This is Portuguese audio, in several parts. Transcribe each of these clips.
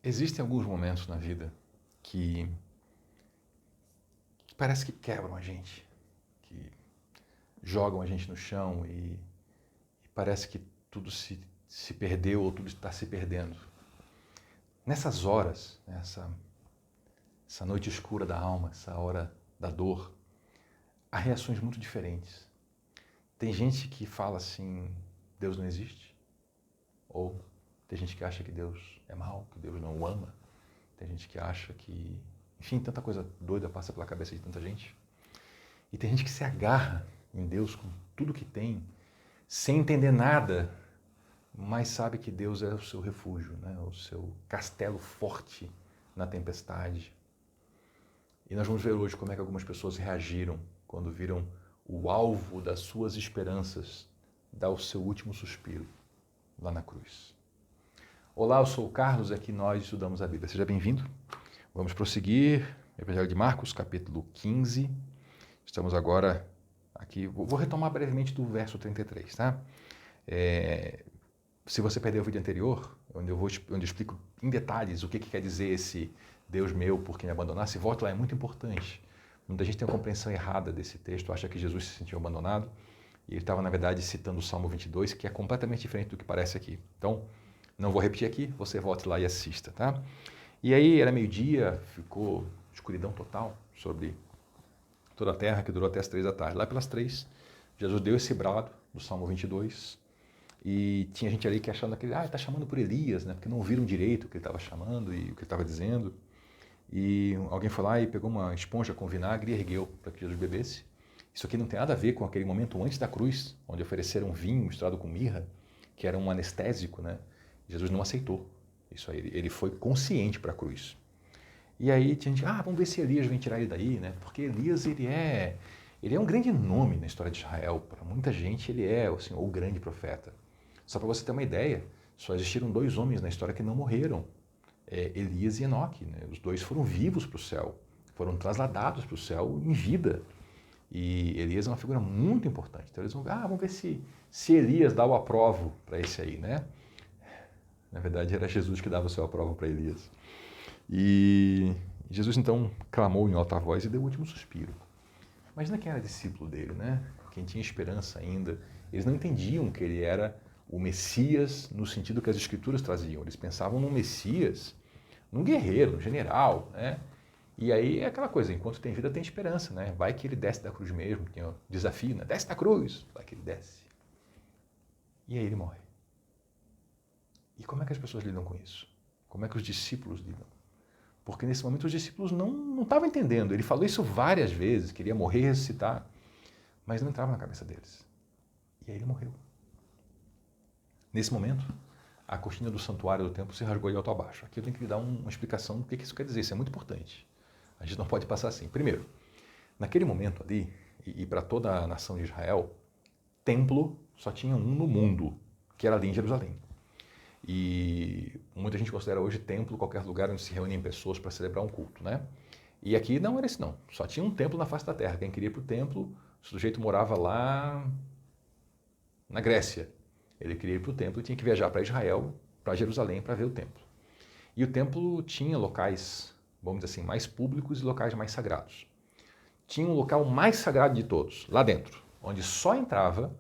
Existem alguns momentos na vida que parece que quebram a gente, que jogam a gente no chão e parece que tudo se perdeu ou tudo está se perdendo. Nessas horas, essa noite escura da alma, essa hora da dor, há reações muito diferentes. Tem gente que fala assim, Deus não existe, ou tem gente que acha que Deus é mau, que Deus não o ama, tem gente que acha que, enfim, tanta coisa doida passa pela cabeça de tanta gente. E tem gente que se agarra em Deus com tudo que tem, sem entender nada, mas sabe que Deus é o seu refúgio, né? O seu castelo forte na tempestade. E nós vamos ver hoje como é que algumas pessoas reagiram quando viram o alvo das suas esperanças dar o seu último suspiro lá na cruz. Olá, eu sou o Carlos e aqui nós estudamos a Bíblia. Seja bem-vindo. Vamos prosseguir. Evangelho de Marcos, capítulo 15. Estamos agora aqui. Vou retomar brevemente do verso 33, tá? Se você perdeu o vídeo anterior, onde eu explico em detalhes o que quer dizer esse Deus meu por quem me abandonasse, volte lá, é muito importante. Muita gente tem uma compreensão errada desse texto, acha que Jesus se sentiu abandonado, e ele estava, na verdade, citando o Salmo 22, que é completamente diferente do que parece aqui. Então, não vou repetir aqui, você volte lá e assista, tá? E aí, era meio-dia, ficou escuridão total sobre toda a terra, que durou até as 3 da tarde. Lá pelas 3, Jesus deu esse brado do Salmo 22, e tinha gente ali que achando que ele está chamando por Elias, né? Porque não ouviram direito o que ele estava chamando e o que ele estava dizendo. E alguém foi lá e pegou uma esponja com vinagre e ergueu para que Jesus bebesse. Isso aqui não tem nada a ver com aquele momento antes da cruz, onde ofereceram vinho misturado com mirra, que era um anestésico, né? Jesus não aceitou isso aí, ele foi consciente para a cruz. E aí tinha gente, vamos ver se Elias vem tirar ele daí, né? Porque Elias, ele é um grande nome na história de Israel. Para muita gente, ele é assim, o grande profeta. Só para você ter uma ideia, só existiram 2 homens na história que não morreram. Elias e Enoque, né? Os 2 foram vivos para o céu, foram trasladados para o céu em vida. E Elias é uma figura muito importante. Então eles vão ver, vamos ver se Elias dá o aprovo para esse aí, né? Na verdade era Jesus que dava o seu aprovo para Elias. E Jesus então clamou em alta voz e deu o último suspiro. Imagina quem era discípulo dele, né? Quem tinha esperança ainda. Eles não entendiam que ele era o Messias no sentido que as Escrituras traziam. Eles pensavam num Messias, num guerreiro, num general, né? E aí é aquela coisa, enquanto tem vida tem esperança, né? Vai que ele desce da cruz mesmo, tem o desafio, né? Desce da cruz, vai que ele desce. E aí ele morre. E como é que as pessoas lidam com isso? Como é que os discípulos lidam? Porque nesse momento os discípulos não estavam entendendo. Ele falou isso várias vezes, queria morrer e ressuscitar, mas não entrava na cabeça deles. E aí ele morreu. Nesse momento, a cortina do santuário do templo se rasgou de alto a baixo. Aqui eu tenho que lhe dar uma explicação do que isso quer dizer, isso é muito importante. A gente não pode passar assim. Primeiro, naquele momento ali, e para toda a nação de Israel, templo só tinha um no mundo, que era ali em Jerusalém. E muita gente considera hoje templo qualquer lugar onde se reúnem pessoas para celebrar um culto, né? E aqui não era isso não, só tinha um templo na face da terra. Quem queria ir para o templo, o sujeito morava lá na Grécia. Ele queria ir para o templo e tinha que viajar para Israel, para Jerusalém, para ver o templo. E o templo tinha locais, vamos dizer assim, mais públicos e locais mais sagrados. Tinha um local mais sagrado de todos, lá dentro, onde só entrava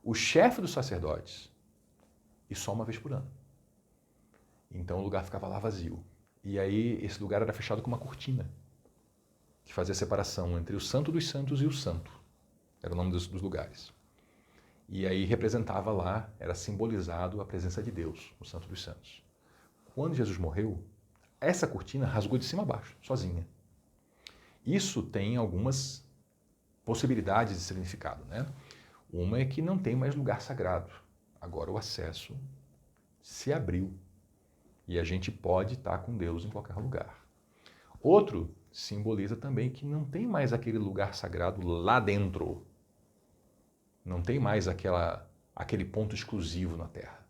o chefe dos sacerdotes e só uma vez por ano. Então o lugar ficava lá vazio. E aí esse lugar era fechado com uma cortina, que fazia a separação entre o Santo dos Santos e o Santo. Era o nome dos lugares. E aí representava lá, era simbolizado a presença de Deus, o Santo dos Santos. Quando Jesus morreu, essa cortina rasgou de cima a baixo, sozinha. Isso tem algumas possibilidades de significado, né? Uma é que não tem mais lugar sagrado. Agora o acesso se abriu e a gente pode estar com Deus em qualquer lugar. Outro simboliza também que não tem mais aquele lugar sagrado lá dentro. Não tem mais aquele ponto exclusivo na terra.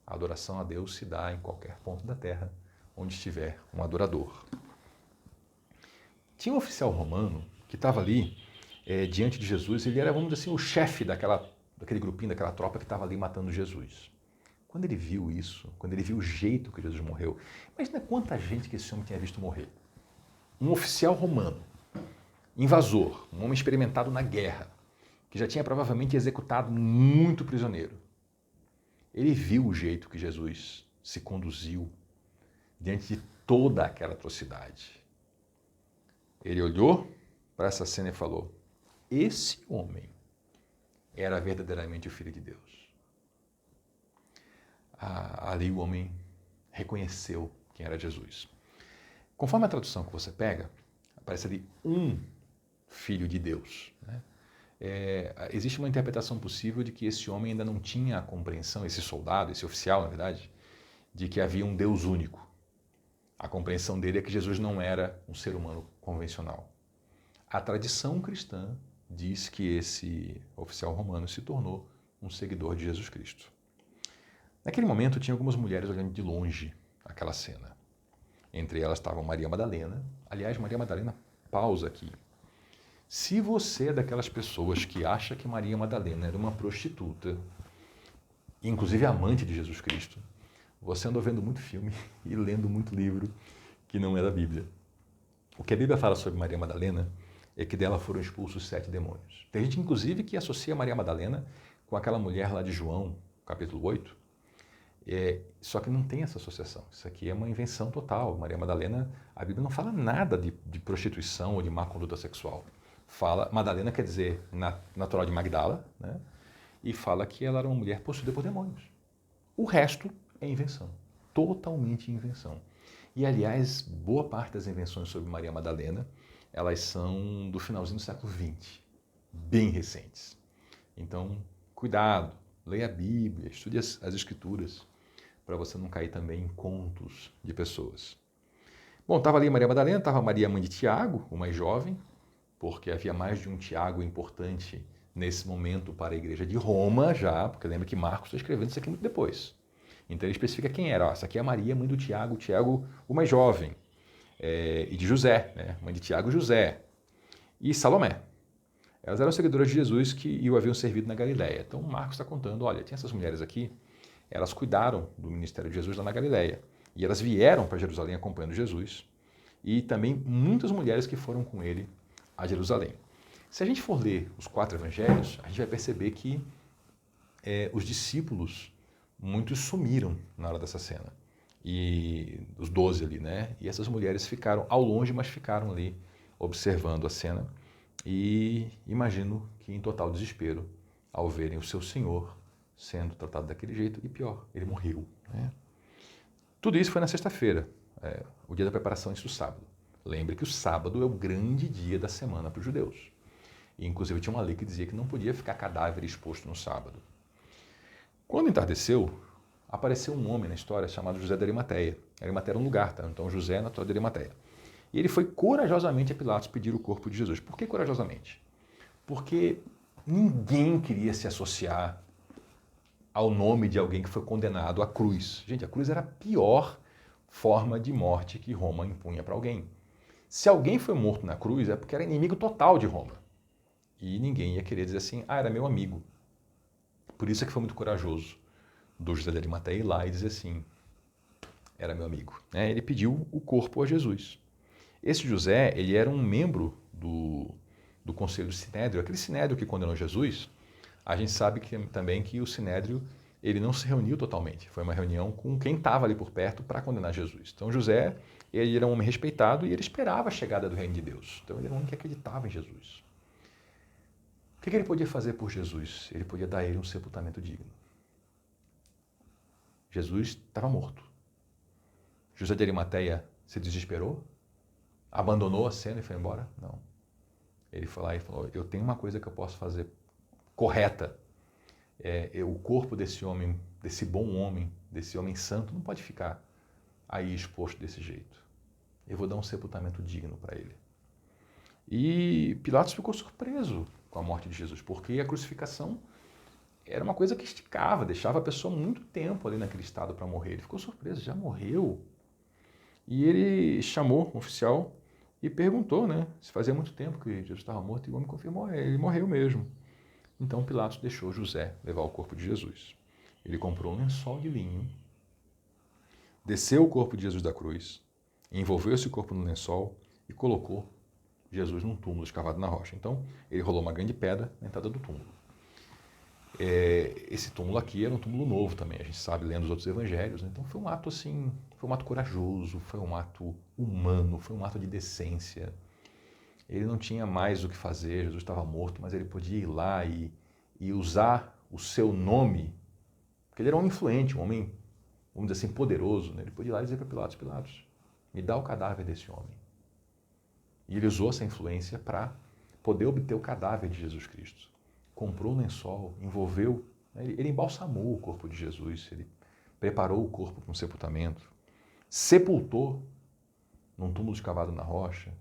A adoração a Deus se dá em qualquer ponto da terra onde estiver um adorador. Tinha um oficial romano que estava ali diante de Jesus, ele era, vamos dizer assim, o chefe daquele grupinho, daquela tropa que estava ali matando Jesus. Quando ele viu isso, quando ele viu o jeito que Jesus morreu, imagina quanta gente que esse homem tinha visto morrer. Um oficial romano, invasor, um homem experimentado na guerra, que já tinha provavelmente executado muito prisioneiro. Ele viu o jeito que Jesus se conduziu diante de toda aquela atrocidade. Ele olhou para essa cena e falou: esse homem era verdadeiramente o Filho de Deus. Ali o homem reconheceu quem era Jesus. Conforme a tradução que você pega, aparece ali um Filho de Deus, né? Existe uma interpretação possível de que esse homem ainda não tinha a compreensão, esse soldado, esse oficial, na verdade, de que havia um Deus único. A compreensão dele é que Jesus não era um ser humano convencional. A tradição cristã diz que esse oficial romano se tornou um seguidor de Jesus Cristo. Naquele momento, tinha algumas mulheres olhando de longe aquela cena. Entre elas estavam Maria Madalena. Aliás, Maria Madalena, pausa aqui. Se você é daquelas pessoas que acha que Maria Madalena era uma prostituta, inclusive amante de Jesus Cristo, você andou vendo muito filme e lendo muito livro que não é da Bíblia. O que a Bíblia fala sobre Maria Madalena é que dela foram expulsos 7 demônios. Tem gente, inclusive, que associa Maria Madalena com aquela mulher lá de João, capítulo 8. Só que não tem essa associação. Isso aqui é uma invenção total. Maria Madalena, a Bíblia não fala nada de prostituição ou de má conduta sexual. Fala, Madalena quer dizer natural de Magdala, né? E fala que ela era uma mulher possuída por demônios. O resto é invenção, totalmente invenção. E, aliás, boa parte das invenções sobre Maria Madalena, elas são do finalzinho do século XX, bem recentes. Então, cuidado, leia a Bíblia, estude as Escrituras, para você não cair também em contos de pessoas. Bom, estava ali Maria Madalena, estava Maria, mãe de Tiago, o mais jovem, porque havia mais de um Tiago importante nesse momento para a igreja de Roma já, porque lembra que Marcos está escrevendo isso aqui muito depois. Então ele especifica quem era. Essa aqui é a Maria, mãe do Tiago, Tiago o mais jovem, e de José, né? Mãe de Tiago, José, e Salomé. Elas eram seguidoras de Jesus que o haviam servido na Galileia. Então Marcos está contando, olha, tinha essas mulheres aqui, elas cuidaram do ministério de Jesus lá na Galileia. E elas vieram para Jerusalém acompanhando Jesus. E também muitas mulheres que foram com ele a Jerusalém. Se a gente for ler os 4 evangelhos, a gente vai perceber que os discípulos, muitos sumiram na hora dessa cena. E os 12 ali, né? E essas mulheres ficaram ao longe, mas ficaram ali observando a cena. E imagino que em total desespero, ao verem o seu Senhor sendo tratado daquele jeito, e pior, ele morreu, né? Tudo isso foi na sexta-feira, o dia da preparação antes do sábado. Lembre que o sábado é o grande dia da semana para os judeus. E, inclusive, tinha uma lei que dizia que não podia ficar cadáver exposto no sábado. Quando entardeceu, apareceu um homem na história chamado José de Arimateia. Arimateia era um lugar, tá? Então José é natural de Arimateia. E ele foi corajosamente a Pilatos pedir o corpo de Jesus. Por que corajosamente? Porque ninguém queria se associar ao nome de alguém que foi condenado à cruz. Gente, a cruz era a pior forma de morte que Roma impunha para alguém. Se alguém foi morto na cruz é porque era inimigo total de Roma. E ninguém ia querer dizer assim, era meu amigo. Por isso é que foi muito corajoso do José de Arimateia ir lá e dizer assim, era meu amigo. Ele pediu o corpo a Jesus. Esse José, ele era um membro do Conselho do Sinédrio. Aquele Sinédrio que condenou Jesus, a gente sabe também que o Sinédrio ele não se reuniu totalmente. Foi uma reunião com quem estava ali por perto para condenar Jesus. Então José, ele era um homem respeitado e ele esperava a chegada do reino de Deus. Então ele era um homem que acreditava em Jesus. O que ele podia fazer por Jesus? Ele podia dar a ele um sepultamento digno. Jesus estava morto. José de Arimateia se desesperou? Abandonou a cena e foi embora? Não. Ele foi lá e falou, eu tenho uma coisa que eu posso fazer correta. O corpo desse homem, desse bom homem, desse homem santo, não pode ficar aí exposto desse jeito. Eu vou dar um sepultamento digno para ele. E Pilatos ficou surpreso com a morte de Jesus, porque a crucificação era uma coisa que esticava, deixava a pessoa muito tempo ali naquele estado para morrer. Ele ficou surpreso, já morreu? E ele chamou um oficial e perguntou, né, se fazia muito tempo que Jesus estava morto, e o homem confirmou, ele morreu mesmo. Então Pilatos deixou José levar o corpo de Jesus. Ele comprou um lençol de linho, desceu o corpo de Jesus da cruz, envolveu esse corpo no lençol e colocou Jesus num túmulo escavado na rocha. Então, ele rolou uma grande pedra na entrada do túmulo. Esse túmulo aqui era um túmulo novo também, a gente sabe, lendo os outros evangelhos. Então, foi um ato assim, foi um ato corajoso, foi um ato humano, foi um ato de decência. Ele não tinha mais o que fazer, Jesus estava morto, mas ele podia ir lá e usar o seu nome, porque ele era um homem influente, um homem, vamos dizer assim, poderoso. Né? Ele podia ir lá e dizer para Pilatos, Pilatos, me dá o cadáver desse homem. E ele usou essa influência para poder obter o cadáver de Jesus Cristo. Comprou um lençol, envolveu, né? Ele embalsamou o corpo de Jesus, ele preparou o corpo para um sepultamento, sepultou num túmulo escavado na rocha,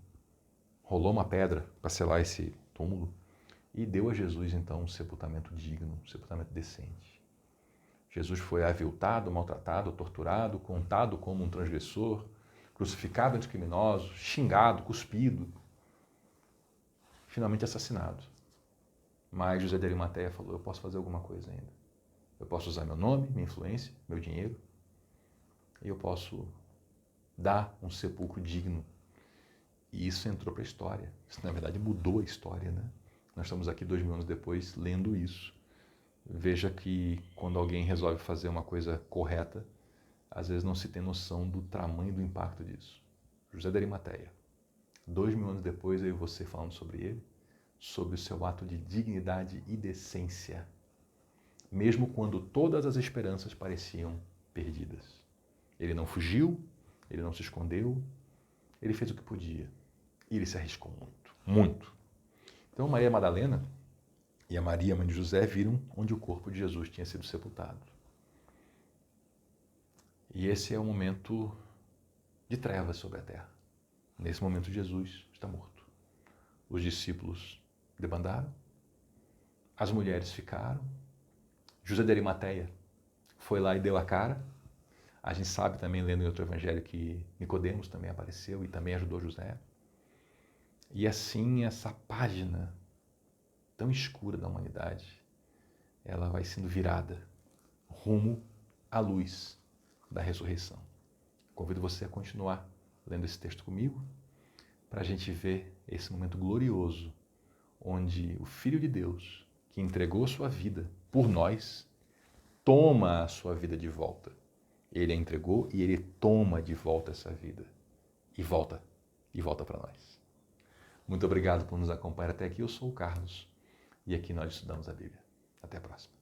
rolou uma pedra para selar esse túmulo e deu a Jesus, então, um sepultamento digno, um sepultamento decente. Jesus foi aviltado, maltratado, torturado, contado como um transgressor, crucificado entre criminosos, xingado, cuspido, finalmente assassinado. Mas José de Arimateia falou, eu posso fazer alguma coisa ainda. Eu posso usar meu nome, minha influência, meu dinheiro, e eu posso dar um sepulcro digno. E isso entrou para a história. Isso, na verdade, mudou a história, né? Nós estamos aqui 2000 anos depois lendo isso. Veja que quando alguém resolve fazer uma coisa correta, às vezes não se tem noção do tamanho do impacto disso. José de Arimateia. 2000 anos depois, eu e você falando sobre ele, sobre o seu ato de dignidade e decência, mesmo quando todas as esperanças pareciam perdidas. Ele não fugiu, ele não se escondeu, ele fez o que podia. E ele se arriscou muito, muito. Então Maria Madalena e a Maria, mãe de José, viram onde o corpo de Jesus tinha sido sepultado. E esse é um momento de trevas sobre a terra. Nesse momento Jesus está morto. Os discípulos debandaram, as mulheres ficaram, José de Arimateia foi lá e deu a cara. A gente sabe também, lendo em outro evangelho, que Nicodemos também apareceu e também ajudou José. E assim, essa página tão escura da humanidade, ela vai sendo virada rumo à luz da ressurreição. Convido você a continuar lendo esse texto comigo, para a gente ver esse momento glorioso, onde o Filho de Deus, que entregou sua vida por nós, toma a sua vida de volta. Ele a entregou e ele toma de volta essa vida. E volta para nós. Muito obrigado por nos acompanhar até aqui. Eu sou o Carlos e aqui nós estudamos a Bíblia. Até a próxima.